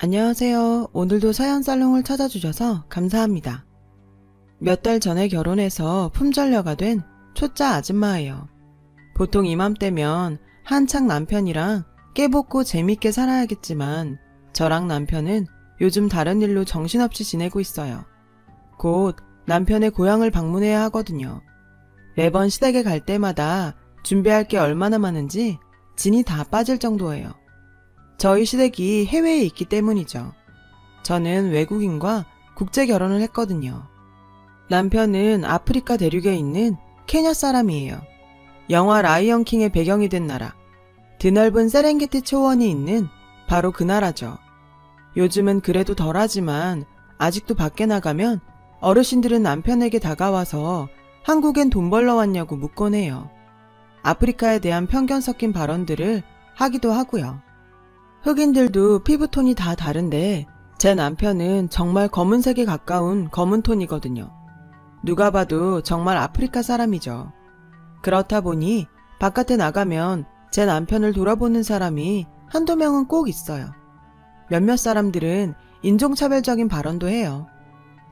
안녕하세요. 오늘도 사연살롱을 찾아주셔서 감사합니다. 몇 달 전에 결혼해서 품절녀가 된 초짜 아줌마예요. 보통 이맘때면 한창 남편이랑 깨볶고 재밌게 살아야겠지만 저랑 남편은 요즘 다른 일로 정신없이 지내고 있어요. 곧 남편의 고향을 방문해야 하거든요. 매번 시댁에 갈 때마다 준비할 게 얼마나 많은지 진이 다 빠질 정도예요. 저희 시댁이 해외에 있기 때문이죠. 저는 외국인과 국제 결혼을 했거든요. 남편은 아프리카 대륙에 있는 케냐 사람이에요. 영화 라이언 킹의 배경이 된 나라, 드넓은 세렝게티 초원이 있는 바로 그 나라죠. 요즘은 그래도 덜하지만 아직도 밖에 나가면 어르신들은 남편에게 다가와서 한국엔 돈 벌러 왔냐고 묻곤 해요. 아프리카에 대한 편견 섞인 발언들을 하기도 하고요. 흑인들도 피부톤이 다 다른데 제 남편은 정말 검은색에 가까운 검은톤이거든요. 누가 봐도 정말 아프리카 사람이죠. 그렇다 보니 바깥에 나가면 제 남편을 돌아보는 사람이 한두 명은 꼭 있어요. 몇몇 사람들은 인종차별적인 발언도 해요.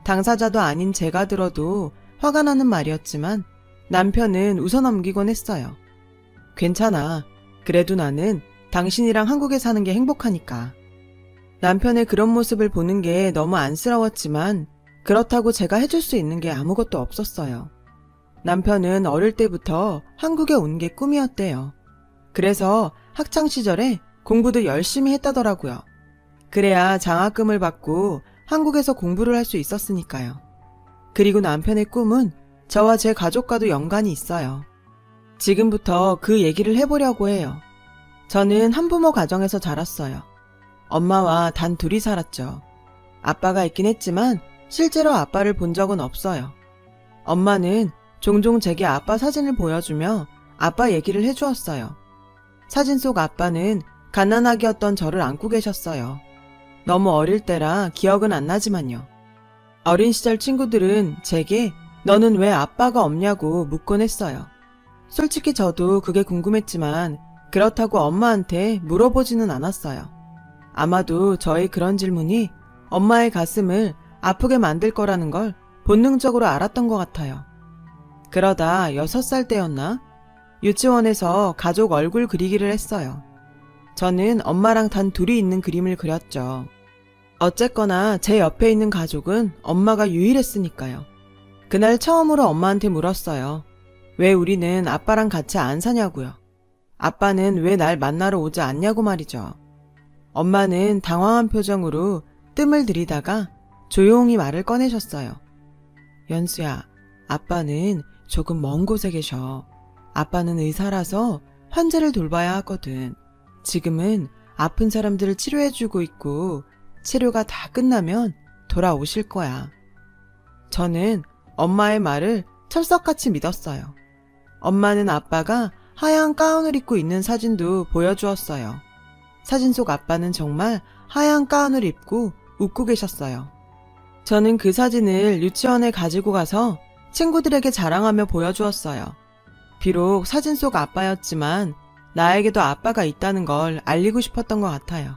당사자도 아닌 제가 들어도 화가 나는 말이었지만 남편은 웃어넘기곤 했어요. 괜찮아. 그래도 나는 당신이랑 한국에 사는 게 행복하니까. 남편의 그런 모습을 보는 게 너무 안쓰러웠지만 그렇다고 제가 해줄 수 있는 게 아무것도 없었어요. 남편은 어릴 때부터 한국에 온 게 꿈이었대요. 그래서 학창시절에 공부도 열심히 했다더라고요. 그래야 장학금을 받고 한국에서 공부를 할 수 있었으니까요. 그리고 남편의 꿈은 저와 제 가족과도 연관이 있어요. 지금부터 그 얘기를 해보려고 해요. 저는 한부모 가정에서 자랐어요. 엄마와 단 둘이 살았죠. 아빠가 있긴 했지만 실제로 아빠를 본 적은 없어요. 엄마는 종종 제게 아빠 사진을 보여주며 아빠 얘기를 해주었어요. 사진 속 아빠는 갓난아기였던 저를 안고 계셨어요. 너무 어릴 때라 기억은 안 나지만요. 어린 시절 친구들은 제게 너는 왜 아빠가 없냐고 묻곤 했어요. 솔직히 저도 그게 궁금했지만 그렇다고 엄마한테 물어보지는 않았어요. 아마도 저의 그런 질문이 엄마의 가슴을 아프게 만들 거라는 걸 본능적으로 알았던 것 같아요. 그러다 6살 때였나? 유치원에서 가족 얼굴 그리기를 했어요. 저는 엄마랑 단 둘이 있는 그림을 그렸죠. 어쨌거나 제 옆에 있는 가족은 엄마가 유일했으니까요. 그날 처음으로 엄마한테 물었어요. 왜 우리는 아빠랑 같이 안 사냐고요. 아빠는 왜 날 만나러 오지 않냐고 말이죠. 엄마는 당황한 표정으로 뜸을 들이다가 조용히 말을 꺼내셨어요. 연수야, 아빠는 조금 먼 곳에 계셔. 아빠는 의사라서 환자를 돌봐야 하거든. 지금은 아픈 사람들을 치료해주고 있고 치료가 다 끝나면 돌아오실 거야. 저는 엄마의 말을 철석같이 믿었어요. 엄마는 아빠가 하얀 가운을 입고 있는 사진도 보여주었어요. 사진 속 아빠는 정말 하얀 가운을 입고 웃고 계셨어요. 저는 그 사진을 유치원에 가지고 가서 친구들에게 자랑하며 보여주었어요. 비록 사진 속 아빠였지만 나에게도 아빠가 있다는 걸 알리고 싶었던 것 같아요.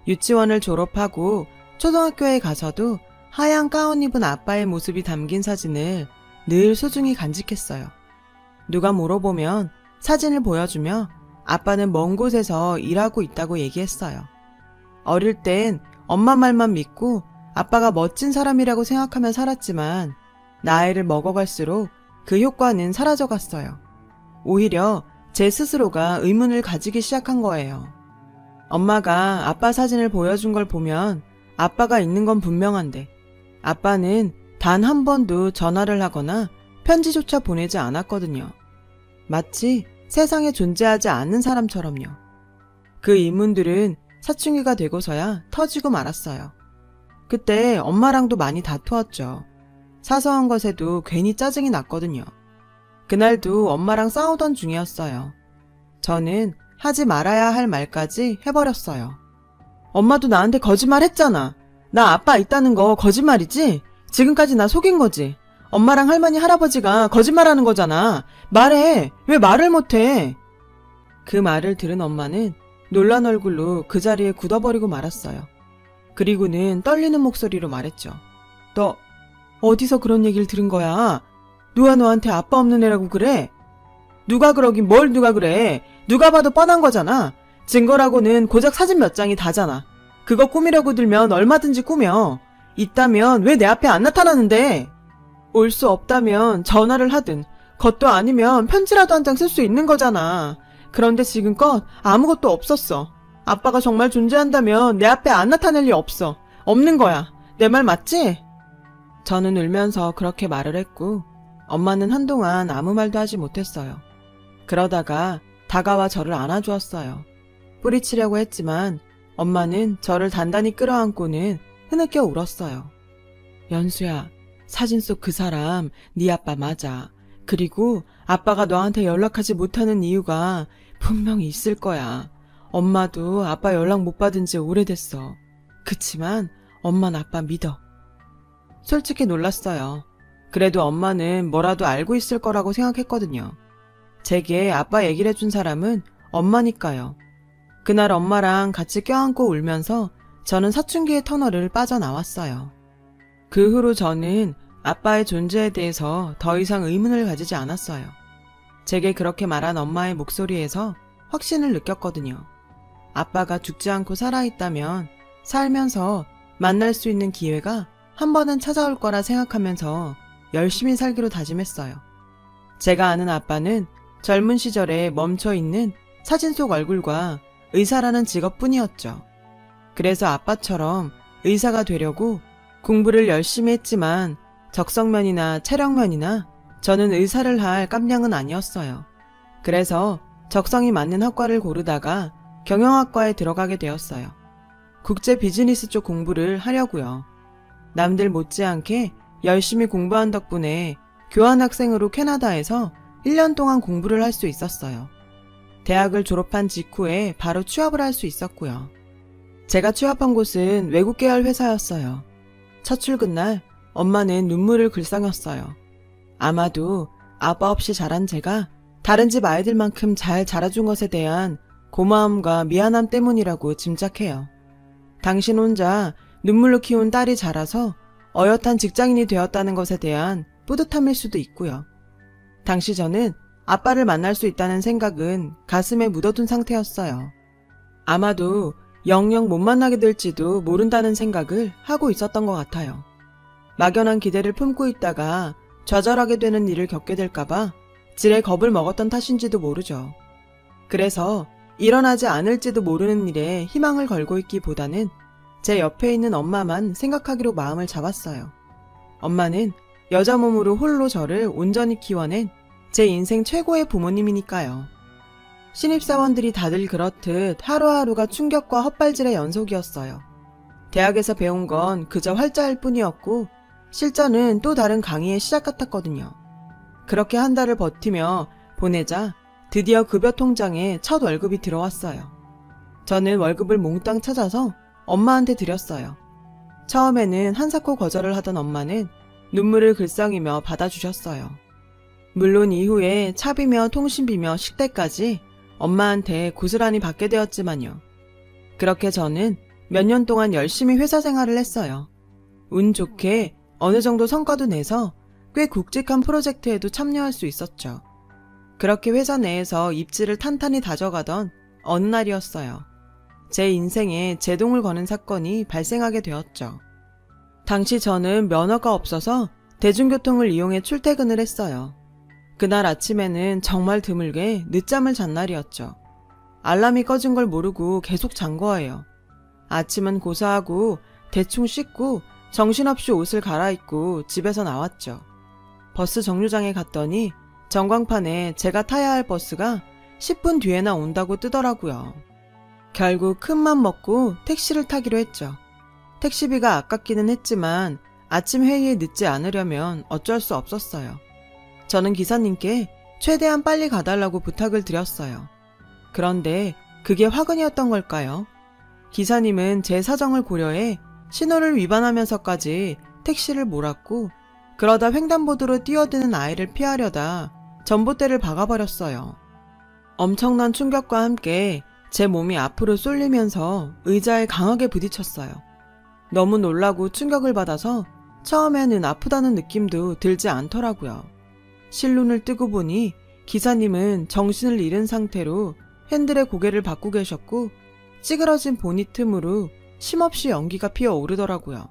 유치원을 졸업하고 초등학교에 가서도 하얀 가운 입은 아빠의 모습이 담긴 사진을 늘 소중히 간직했어요. 누가 물어보면 사진을 보여주며 아빠는 먼 곳에서 일하고 있다고 얘기했어요. 어릴 땐 엄마 말만 믿고 아빠가 멋진 사람이라고 생각하며 살았지만 나이를 먹어갈수록 그 효과는 사라져갔어요. 오히려 제 스스로가 의문을 가지기 시작한 거예요. 엄마가 아빠 사진을 보여준 걸 보면 아빠가 있는 건 분명한데 아빠는 단 한 번도 전화를 하거나 편지조차 보내지 않았거든요. 마치 세상에 존재하지 않는 사람처럼요. 그 의문들은 사춘기가 되고서야 터지고 말았어요. 그때 엄마랑도 많이 다투었죠. 사소한 것에도 괜히 짜증이 났거든요. 그날도 엄마랑 싸우던 중이었어요. 저는 하지 말아야 할 말까지 해버렸어요. 엄마도 나한테 거짓말 했잖아. 나 아빠 있다는 거 거짓말이지? 지금까지 나 속인 거지? 엄마랑 할머니 할아버지가 거짓말하는 거잖아. 말해. 왜 말을 못해? 그 말을 들은 엄마는 놀란 얼굴로 그 자리에 굳어버리고 말았어요. 그리고는 떨리는 목소리로 말했죠. 너 어디서 그런 얘기를 들은 거야? 누가 너한테 아빠 없는 애라고 그래? 누가 그러긴 뭘 누가 그래. 누가 봐도 뻔한 거잖아. 증거라고는 고작 사진 몇 장이 다잖아. 그거 꾸미려고 들면 얼마든지 꾸며. 있다면 왜 내 앞에 안 나타나는데? 올 수 없다면 전화를 하든 그것도 아니면 편지라도 한 장 쓸 수 있는 거잖아. 그런데 지금껏 아무것도 없었어. 아빠가 정말 존재한다면 내 앞에 안 나타날 리 없어. 없는 거야. 내 말 맞지? 저는 울면서 그렇게 말을 했고 엄마는 한동안 아무 말도 하지 못했어요. 그러다가 다가와 저를 안아주었어요. 뿌리치려고 했지만 엄마는 저를 단단히 끌어안고는 흐느껴 울었어요. 연수야, 사진 속 그 사람 네 아빠 맞아. 그리고 아빠가 너한테 연락하지 못하는 이유가 분명히 있을 거야. 엄마도 아빠 연락 못 받은 지 오래됐어. 그치만 엄마는 아빠 믿어. 솔직히 놀랐어요. 그래도 엄마는 뭐라도 알고 있을 거라고 생각했거든요. 제게 아빠 얘기를 해준 사람은 엄마니까요. 그날 엄마랑 같이 껴안고 울면서 저는 사춘기의 터널을 빠져나왔어요. 그 후로 저는 아빠의 존재에 대해서 더 이상 의문을 가지지 않았어요. 제게 그렇게 말한 엄마의 목소리에서 확신을 느꼈거든요. 아빠가 죽지 않고 살아있다면 살면서 만날 수 있는 기회가 한 번은 찾아올 거라 생각하면서 열심히 살기로 다짐했어요. 제가 아는 아빠는 젊은 시절에 멈춰있는 사진 속 얼굴과 의사라는 직업뿐이었죠. 그래서 아빠처럼 의사가 되려고 공부를 열심히 했지만 적성면이나 체력면이나 저는 의사를 할 깜냥은 아니었어요. 그래서 적성이 맞는 학과를 고르다가 경영학과에 들어가게 되었어요. 국제 비즈니스 쪽 공부를 하려고요. 남들 못지않게 열심히 공부한 덕분에 교환학생으로 캐나다에서 1년 동안 공부를 할 수 있었어요. 대학을 졸업한 직후에 바로 취업을 할 수 있었고요. 제가 취업한 곳은 외국 계열 회사였어요. 첫 출근 날 엄마는 눈물을 글썽였어요. 아마도 아빠 없이 자란 제가 다른 집 아이들만큼 잘 자라준 것에 대한 고마움과 미안함 때문이라고 짐작해요. 당신 혼자 눈물로 키운 딸이 자라서 어엿한 직장인이 되었다는 것에 대한 뿌듯함일 수도 있고요. 당시 저는 아빠를 만날 수 있다는 생각은 가슴에 묻어둔 상태였어요. 아마도 영영 못 만나게 될지도 모른다는 생각을 하고 있었던 것 같아요. 막연한 기대를 품고 있다가 좌절하게 되는 일을 겪게 될까봐 지레 겁을 먹었던 탓인지도 모르죠. 그래서 일어나지 않을지도 모르는 일에 희망을 걸고 있기보다는 제 옆에 있는 엄마만 생각하기로 마음을 잡았어요. 엄마는 여자 몸으로 홀로 저를 온전히 키워낸 제 인생 최고의 부모님이니까요. 신입사원들이 다들 그렇듯 하루하루가 충격과 헛발질의 연속이었어요. 대학에서 배운 건 그저 활자일 뿐이었고 실전은 또 다른 강의의 시작 같았거든요. 그렇게 한 달을 버티며 보내자 드디어 급여 통장에 첫 월급이 들어왔어요. 저는 월급을 몽땅 찾아서 엄마한테 드렸어요. 처음에는 한사코 거절을 하던 엄마는 눈물을 글썽이며 받아주셨어요. 물론 이후에 차비며 통신비며 식대까지 엄마한테 고스란히 받게 되었지만요. 그렇게 저는 몇 년 동안 열심히 회사 생활을 했어요. 운 좋게 어느 정도 성과도 내서 꽤 굵직한 프로젝트에도 참여할 수 있었죠. 그렇게 회사 내에서 입지를 탄탄히 다져가던 어느 날이었어요. 제 인생에 제동을 거는 사건이 발생하게 되었죠. 당시 저는 면허가 없어서 대중교통을 이용해 출퇴근을 했어요. 그날 아침에는 정말 드물게 늦잠을 잔 날이었죠. 알람이 꺼진 걸 모르고 계속 잔 거예요. 아침은 고사하고 대충 씻고 정신없이 옷을 갈아입고 집에서 나왔죠. 버스 정류장에 갔더니 전광판에 제가 타야 할 버스가 10분 뒤에나 온다고 뜨더라고요. 결국 큰맘 먹고 택시를 타기로 했죠. 택시비가 아깝기는 했지만 아침 회의에 늦지 않으려면 어쩔 수 없었어요. 저는 기사님께 최대한 빨리 가달라고 부탁을 드렸어요. 그런데 그게 화근이었던 걸까요? 기사님은 제 사정을 고려해 신호를 위반하면서까지 택시를 몰았고 그러다 횡단보도로 뛰어드는 아이를 피하려다 전봇대를 박아버렸어요. 엄청난 충격과 함께 제 몸이 앞으로 쏠리면서 의자에 강하게 부딪혔어요. 너무 놀라고 충격을 받아서 처음에는 아프다는 느낌도 들지 않더라고요. 실눈을 뜨고 보니 기사님은 정신을 잃은 상태로 핸들에 고개를 받고 계셨고 찌그러진 보닛 틈으로 쉼없이 연기가 피어오르더라고요.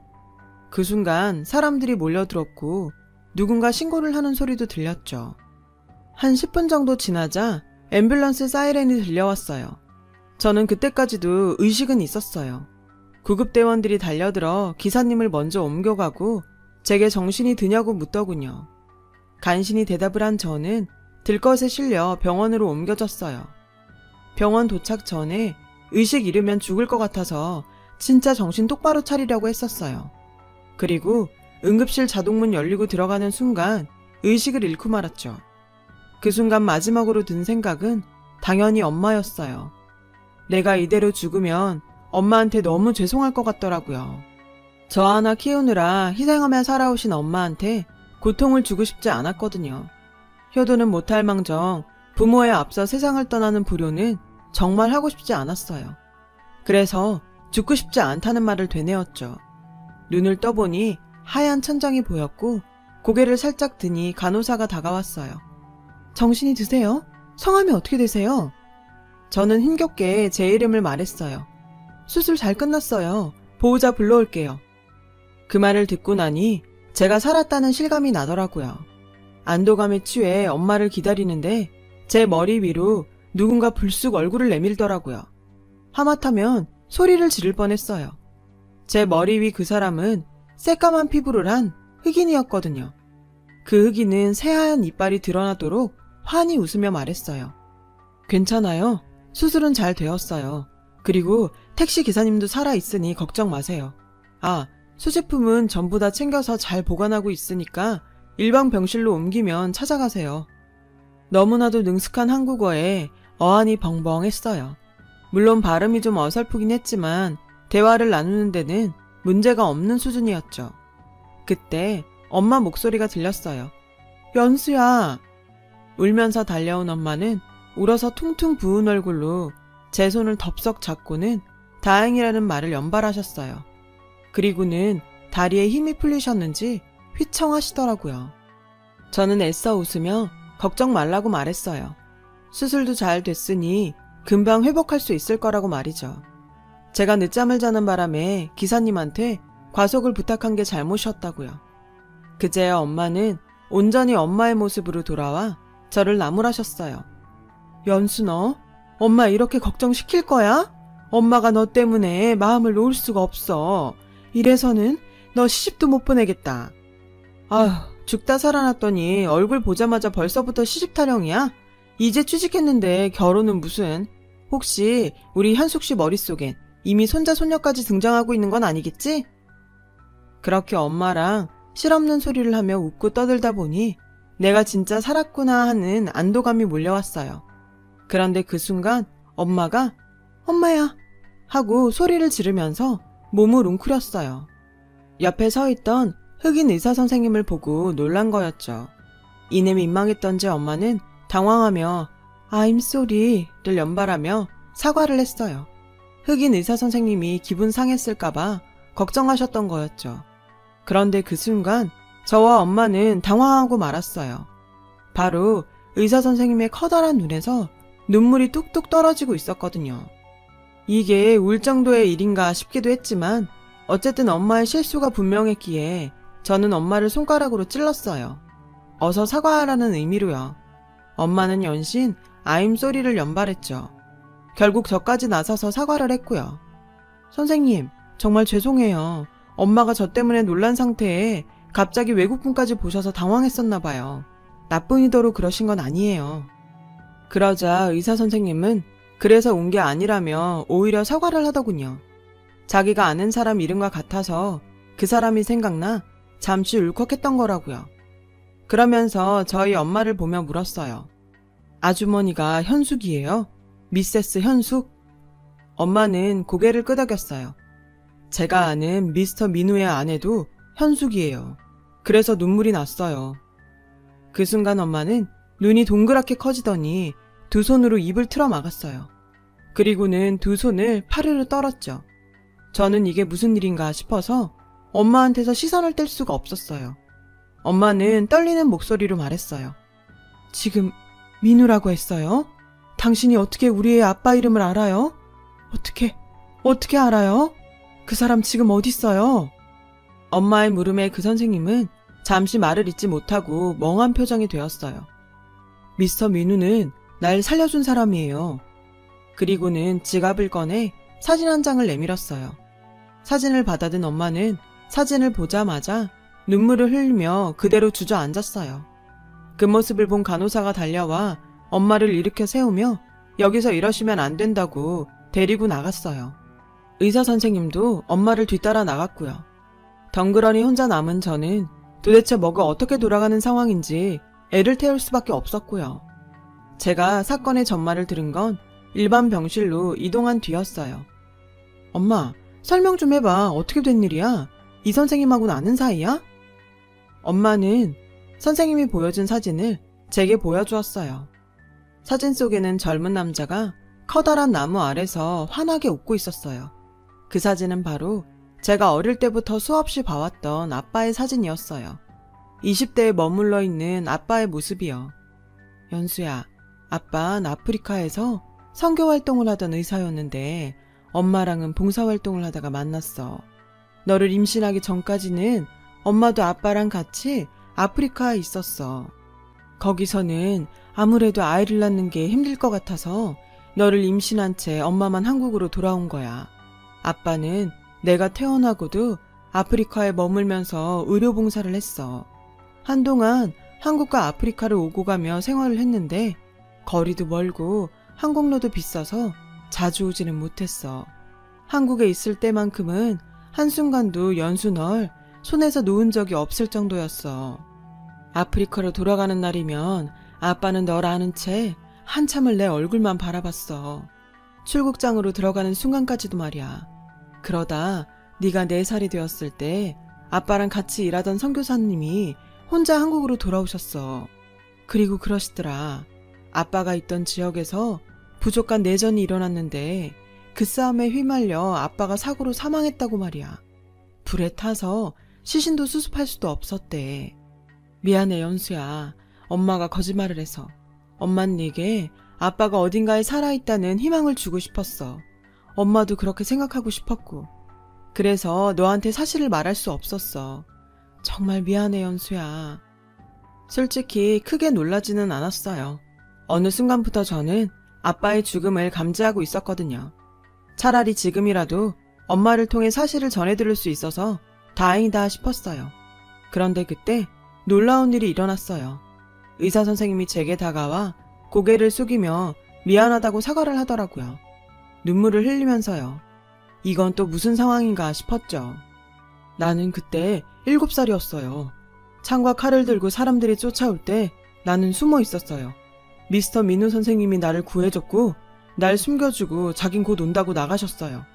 그 순간 사람들이 몰려들었고 누군가 신고를 하는 소리도 들렸죠. 한 10분 정도 지나자 앰뷸런스 사이렌이 들려왔어요. 저는 그때까지도 의식은 있었어요. 구급대원들이 달려들어 기사님을 먼저 옮겨가고 제게 정신이 드냐고 묻더군요. 간신히 대답을 한 저는 들것에 실려 병원으로 옮겨졌어요. 병원 도착 전에 의식 잃으면 죽을 것 같아서 진짜 정신 똑바로 차리려고 했었어요. 그리고 응급실 자동문 열리고 들어가는 순간 의식을 잃고 말았죠. 그 순간 마지막으로 든 생각은 당연히 엄마였어요. 내가 이대로 죽으면 엄마한테 너무 죄송할 것 같더라고요. 저 하나 키우느라 희생하며 살아오신 엄마한테 고통을 주고 싶지 않았거든요. 효도는 못할 망정 부모에 앞서 세상을 떠나는 불효는 정말 하고 싶지 않았어요. 그래서 죽고 싶지 않다는 말을 되뇌었죠. 눈을 떠보니 하얀 천장이 보였고 고개를 살짝 드니 간호사가 다가왔어요. 정신이 드세요? 성함이 어떻게 되세요? 저는 힘겹게 제 이름을 말했어요. 수술 잘 끝났어요. 보호자 불러올게요. 그 말을 듣고 나니 제가 살았다는 실감이 나더라고요. 안도감에 취해 엄마를 기다리는데 제 머리 위로 누군가 불쑥 얼굴을 내밀더라고요. 하마터면 소리를 지를 뻔했어요. 제 머리 위 그 사람은 새까만 피부를 한 흑인이었거든요. 그 흑인은 새하얀 이빨이 드러나도록 환히 웃으며 말했어요. 괜찮아요. 수술은 잘 되었어요. 그리고 택시 기사님도 살아있으니 걱정 마세요. 아, 수제품은 전부 다 챙겨서 잘 보관하고 있으니까 일반 병실로 옮기면 찾아가세요. 너무나도 능숙한 한국어에 어안이 벙벙했어요. 물론 발음이 좀 어설프긴 했지만 대화를 나누는 데는 문제가 없는 수준이었죠. 그때 엄마 목소리가 들렸어요. 연수야. 울면서 달려온 엄마는 울어서 퉁퉁 부은 얼굴로 제 손을 덥석 잡고는 다행이라는 말을 연발하셨어요. 그리고는 다리에 힘이 풀리셨는지 휘청하시더라고요. 저는 애써 웃으며 걱정 말라고 말했어요. 수술도 잘 됐으니 금방 회복할 수 있을 거라고 말이죠. 제가 늦잠을 자는 바람에 기사님한테 과속을 부탁한 게 잘못이었다고요. 그제야 엄마는 온전히 엄마의 모습으로 돌아와 저를 나무라셨어요. 연수 너? 엄마 이렇게 걱정시킬 거야? 엄마가 너 때문에 마음을 놓을 수가 없어. 이래서는 너 시집도 못 보내겠다. 아휴, 죽다 살아났더니 얼굴 보자마자 벌써부터 시집 타령이야? 이제 취직했는데 결혼은 무슨. 혹시 우리 현숙 씨 머릿속엔 이미 손자 손녀까지 등장하고 있는 건 아니겠지? 그렇게 엄마랑 실없는 소리를 하며 웃고 떠들다 보니 내가 진짜 살았구나 하는 안도감이 몰려왔어요. 그런데 그 순간 엄마가 엄마야 하고 소리를 지르면서 몸을 웅크렸어요. 옆에 서 있던 흑인 의사 선생님을 보고 놀란 거였죠. 이내 민망했던지 엄마는 당황하며 I'm sorry를 연발하며 사과를 했어요. 흑인 의사 선생님이 기분 상했을까봐 걱정하셨던 거였죠. 그런데 그 순간 저와 엄마는 당황하고 말았어요. 바로 의사 선생님의 커다란 눈에서 눈물이 뚝뚝 떨어지고 있었거든요. 이게 울 정도의 일인가 싶기도 했지만 어쨌든 엄마의 실수가 분명했기에 저는 엄마를 손가락으로 찔렀어요. 어서 사과하라는 의미로요. 엄마는 연신 I'm sorry를 연발했죠. 결국 저까지 나서서 사과를 했고요. 선생님, 정말 죄송해요. 엄마가 저 때문에 놀란 상태에 갑자기 외국분까지 보셔서 당황했었나 봐요. 나쁜 의도로 그러신 건 아니에요. 그러자 의사 선생님은 그래서 온 게 아니라며 오히려 사과를 하더군요. 자기가 아는 사람 이름과 같아서 그 사람이 생각나 잠시 울컥했던 거라고요. 그러면서 저희 엄마를 보며 물었어요. 아주머니가 현숙이에요? 미세스 현숙? 엄마는 고개를 끄덕였어요. 제가 아는 미스터 민우의 아내도 현숙이에요. 그래서 눈물이 났어요. 그 순간 엄마는 눈이 동그랗게 커지더니 두 손으로 입을 틀어 막았어요. 그리고는 두 손을 파르르 떨었죠. 저는 이게 무슨 일인가 싶어서 엄마한테서 시선을 뗄 수가 없었어요. 엄마는 떨리는 목소리로 말했어요. 지금 민우라고 했어요? 당신이 어떻게 우리의 아빠 이름을 알아요? 어떻게 알아요? 그 사람 지금 어딨어요? 엄마의 물음에 그 선생님은 잠시 말을 잇지 못하고 멍한 표정이 되었어요. 미스터 민우는 날 살려준 사람이에요. 그리고는 지갑을 꺼내 사진 한 장을 내밀었어요. 사진을 받아든 엄마는 사진을 보자마자 눈물을 흘리며 그대로 주저앉았어요. 그 모습을 본 간호사가 달려와 엄마를 일으켜 세우며 여기서 이러시면 안 된다고 데리고 나갔어요. 의사 선생님도 엄마를 뒤따라 나갔고요. 덩그러니 혼자 남은 저는 도대체 뭐가 어떻게 돌아가는 상황인지 애를 태울 수밖에 없었고요. 제가 사건의 전말을 들은 건 일반 병실로 이동한 뒤였어요. 엄마, 설명 좀 해봐. 어떻게 된 일이야? 이 선생님하고는 아는 사이야? 엄마는 선생님이 보여준 사진을 제게 보여주었어요. 사진 속에는 젊은 남자가 커다란 나무 아래서 환하게 웃고 있었어요. 그 사진은 바로 제가 어릴 때부터 수없이 봐왔던 아빠의 사진이었어요. 20대에 머물러 있는 아빠의 모습이요. 연수야, 아빠는 아프리카에서 선교활동을 하던 의사였는데 엄마랑은 봉사활동을 하다가 만났어. 너를 임신하기 전까지는 엄마도 아빠랑 같이 아프리카에 있었어. 거기서는 아무래도 아이를 낳는 게 힘들 것 같아서 너를 임신한 채 엄마만 한국으로 돌아온 거야. 아빠는 내가 태어나고도 아프리카에 머물면서 의료봉사를 했어. 한동안 한국과 아프리카를 오고 가며 생활을 했는데 거리도 멀고 항공료도 비싸서 자주 오지는 못했어. 한국에 있을 때만큼은 한순간도 연수 널 손에서 놓은 적이 없을 정도였어. 아프리카로 돌아가는 날이면 아빠는 널 아는 채 한참을 내 얼굴만 바라봤어. 출국장으로 들어가는 순간까지도 말이야. 그러다 네가 4살이 되었을 때 아빠랑 같이 일하던 선교사님이 혼자 한국으로 돌아오셨어. 그리고 그러시더라. 아빠가 있던 지역에서 부족한 내전이 일어났는데 그 싸움에 휘말려 아빠가 사고로 사망했다고 말이야. 불에 타서 시신도 수습할 수도 없었대. 미안해 연수야. 엄마가 거짓말을 해서. 엄만 네게 아빠가 어딘가에 살아있다는 희망을 주고 싶었어. 엄마도 그렇게 생각하고 싶었고. 그래서 너한테 사실을 말할 수 없었어. 정말 미안해 연수야. 솔직히 크게 놀라지는 않았어요. 어느 순간부터 저는 아빠의 죽음을 감지하고 있었거든요. 차라리 지금이라도 엄마를 통해 사실을 전해들을 수 있어서 다행이다 싶었어요. 그런데 그때 놀라운 일이 일어났어요. 의사 선생님이 제게 다가와 고개를 숙이며 미안하다고 사과를 하더라고요. 눈물을 흘리면서요. 이건 또 무슨 상황인가 싶었죠. 나는 그때 7살이었어요. 창과 칼을 들고 사람들이 쫓아올 때 나는 숨어 있었어요. 미스터 민우 선생님이 나를 구해줬고 날 숨겨주고 자긴 곧 온다고 나가셨어요.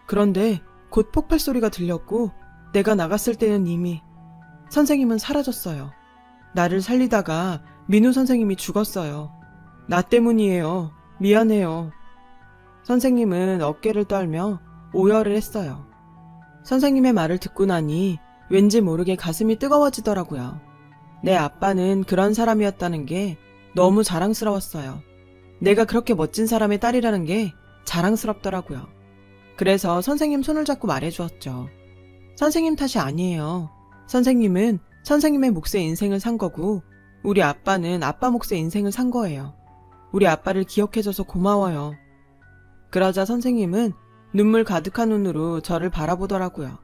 그런데 곧 폭발 소리가 들렸고 내가 나갔을 때는 이미 선생님은 사라졌어요. 나를 살리다가 민우 선생님이 죽었어요. 나 때문이에요. 미안해요. 선생님은 어깨를 떨며 오열을 했어요. 선생님의 말을 듣고 나니 왠지 모르게 가슴이 뜨거워지더라고요. 내 아빠는 그런 사람이었다는 게 너무 자랑스러웠어요. 내가 그렇게 멋진 사람의 딸이라는 게 자랑스럽더라고요. 그래서 선생님 손을 잡고 말해주었죠. 선생님 탓이 아니에요. 선생님은 선생님의 몫의 인생을 산 거고 우리 아빠는 아빠 몫의 인생을 산 거예요. 우리 아빠를 기억해줘서 고마워요. 그러자 선생님은 눈물 가득한 눈으로 저를 바라보더라고요.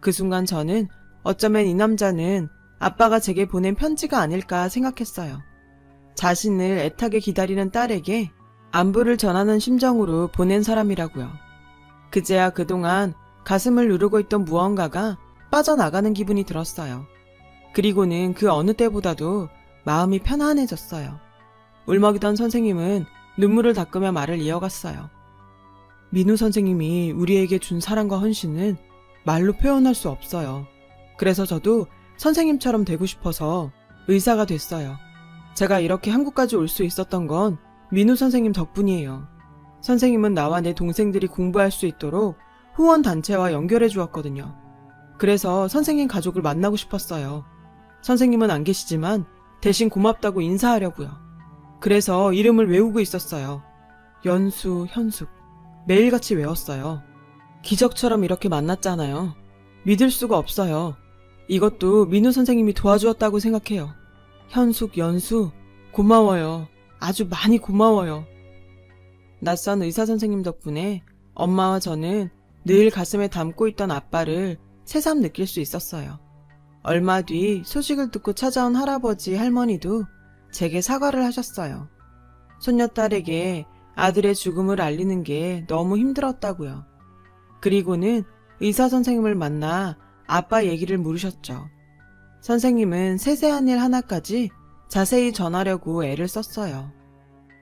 그 순간 저는 어쩌면 이 남자는 아빠가 제게 보낸 편지가 아닐까 생각했어요. 자신을 애타게 기다리는 딸에게 안부를 전하는 심정으로 보낸 사람이라고요. 그제야 그동안 가슴을 누르고 있던 무언가가 빠져나가는 기분이 들었어요. 그리고는 그 어느 때보다도 마음이 편안해졌어요. 울먹이던 선생님은 눈물을 닦으며 말을 이어갔어요. 민우 선생님이 우리에게 준 사랑과 헌신은 말로 표현할 수 없어요. 그래서 저도 선생님처럼 되고 싶어서 의사가 됐어요. 제가 이렇게 한국까지 올 수 있었던 건 민우 선생님 덕분이에요. 선생님은 나와 내 동생들이 공부할 수 있도록 후원단체와 연결해 주었거든요. 그래서 선생님 가족을 만나고 싶었어요. 선생님은 안 계시지만 대신 고맙다고 인사하려고요. 그래서 이름을 외우고 있었어요. 연수, 현숙. 매일같이 외웠어요. 기적처럼 이렇게 만났잖아요. 믿을 수가 없어요. 이것도 민우 선생님이 도와주었다고 생각해요. 현숙, 연수, 고마워요. 아주 많이 고마워요. 낯선 의사 선생님 덕분에 엄마와 저는 늘 가슴에 담고 있던 아빠를 새삼 느낄 수 있었어요. 얼마 뒤 소식을 듣고 찾아온 할아버지, 할머니도 제게 사과를 하셨어요. 손녀딸에게 아들의 죽음을 알리는 게 너무 힘들었다고요. 그리고는 의사 선생님을 만나 아빠 얘기를 물으셨죠. 선생님은 세세한 일 하나까지 자세히 전하려고 애를 썼어요.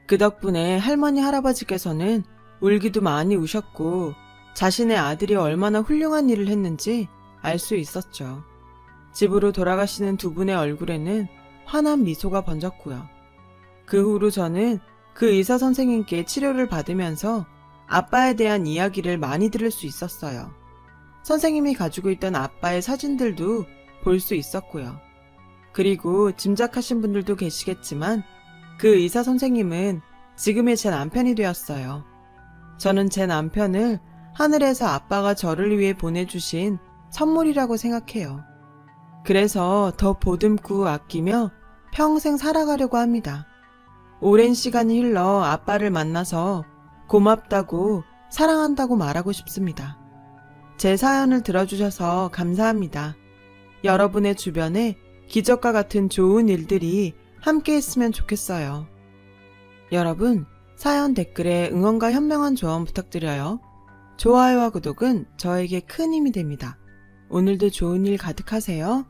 그 덕분에 할머니, 할아버지께서는 울기도 많이 우셨고 자신의 아들이 얼마나 훌륭한 일을 했는지 알 수 있었죠. 집으로 돌아가시는 두 분의 얼굴에는 환한 미소가 번졌고요. 그 후로 저는 그 의사 선생님께 치료를 받으면서 아빠에 대한 이야기를 많이 들을 수 있었어요. 선생님이 가지고 있던 아빠의 사진들도 볼 수 있었고요. 그리고 짐작하신 분들도 계시겠지만 그 의사 선생님은 지금의 제 남편이 되었어요. 저는 제 남편을 하늘에서 아빠가 저를 위해 보내주신 선물이라고 생각해요. 그래서 더 보듬고 아끼며 평생 살아가려고 합니다. 오랜 시간이 흘러 아빠를 만나서 고맙다고 사랑한다고 말하고 싶습니다. 제 사연을 들어주셔서 감사합니다. 여러분의 주변에 기적과 같은 좋은 일들이 함께 했으면 좋겠어요. 여러분, 사연 댓글에 응원과 현명한 조언 부탁드려요. 좋아요와 구독은 저에게 큰 힘이 됩니다. 오늘도 좋은 일 가득하세요.